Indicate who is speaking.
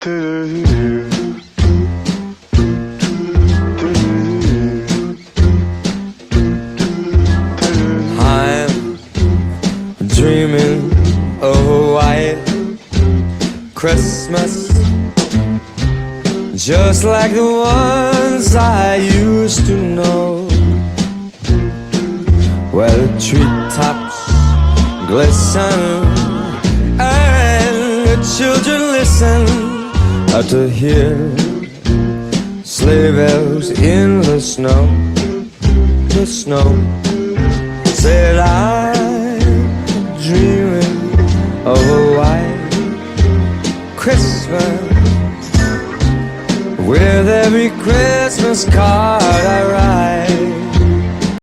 Speaker 1: I'm dreaming of a white Christmas, just like the ones I used to know, where the treetops glisten and the children listen to hear sleigh bells in the snow. The snow said I'm dreaming of a white Christmas, with every Christmas card